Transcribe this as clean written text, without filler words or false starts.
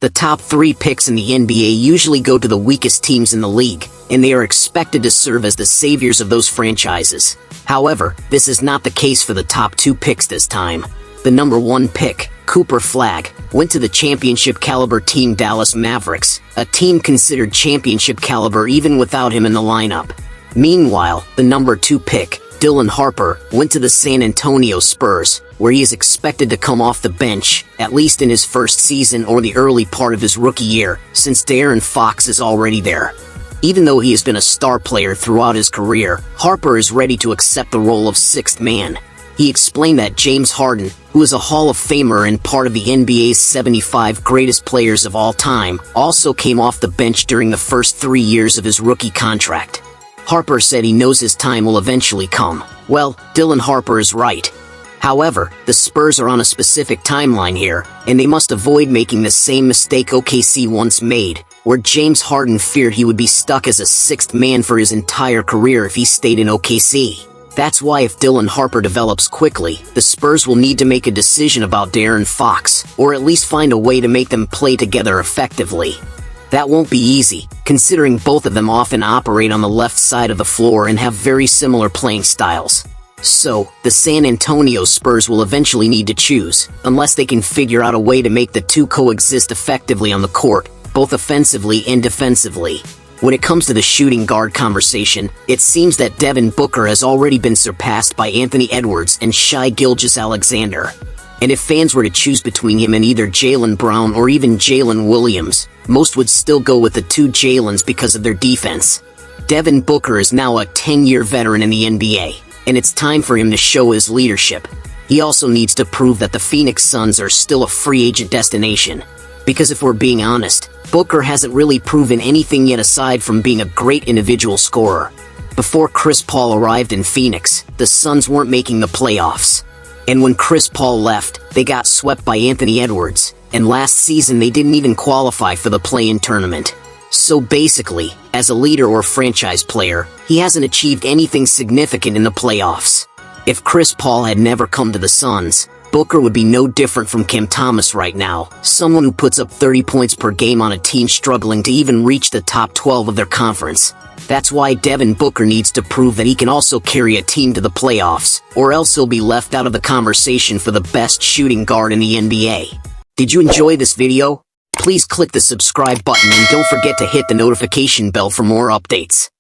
The top 3 picks in the NBA usually go to the weakest teams in the league, and they are expected to serve as the saviors of those franchises. However, this is not the case for the top 2 picks this time. The number 1 pick, Cooper Flagg, went to the championship-caliber team Dallas Mavericks, a team considered championship-caliber even without him in the lineup. Meanwhile, the number 2 pick, Dylan Harper, went to the San Antonio Spurs, where he is expected to come off the bench, at least in his first season or the early part of his rookie year, since De'Aaron Fox is already there. Even though he has been a star player throughout his career, Harper is ready to accept the role of sixth man. He explained that James Harden, who is a Hall of Famer and part of the NBA's 75 greatest players of all time, also came off the bench during the first 3 years of his rookie contract. Harper said he knows his time will eventually come. Well, Dylan Harper is right. However, the Spurs are on a specific timeline here, and they must avoid making the same mistake OKC once made, where James Harden feared he would be stuck as a sixth man for his entire career if he stayed in OKC. That's why if Dylan Harper develops quickly, the Spurs will need to make a decision about De'Aaron Fox, or at least find a way to make them play together effectively. That won't be easy, considering both of them often operate on the left side of the floor and have very similar playing styles. So, the San Antonio Spurs will eventually need to choose, unless they can figure out a way to make the two coexist effectively on the court, both offensively and defensively. When it comes to the shooting guard conversation, it seems that Devin Booker has already been surpassed by Anthony Edwards and Shai Gilgeous-Alexander. And if fans were to choose between him and either Jaylen Brown or even Jalen Williams, most would still go with the two Jaylens because of their defense. Devin Booker is now a 10-year veteran in the NBA, and it's time for him to show his leadership. He also needs to prove that the Phoenix Suns are still a free agent destination. Because if we're being honest, Booker hasn't really proven anything yet aside from being a great individual scorer. Before Chris Paul arrived in Phoenix, the Suns weren't making the playoffs. And when Chris Paul left, they got swept by Anthony Edwards, and last season they didn't even qualify for the play-in tournament. So basically, as a leader or franchise player, he hasn't achieved anything significant in the playoffs. If Chris Paul had never come to the Suns, Booker would be no different from Cam Thomas right now, someone who puts up 30 points per game on a team struggling to even reach the top 12 of their conference. That's why Devin Booker needs to prove that he can also carry a team to the playoffs, or else he'll be left out of the conversation for the best shooting guard in the NBA. Did you enjoy this video? Please click the subscribe button and don't forget to hit the notification bell for more updates.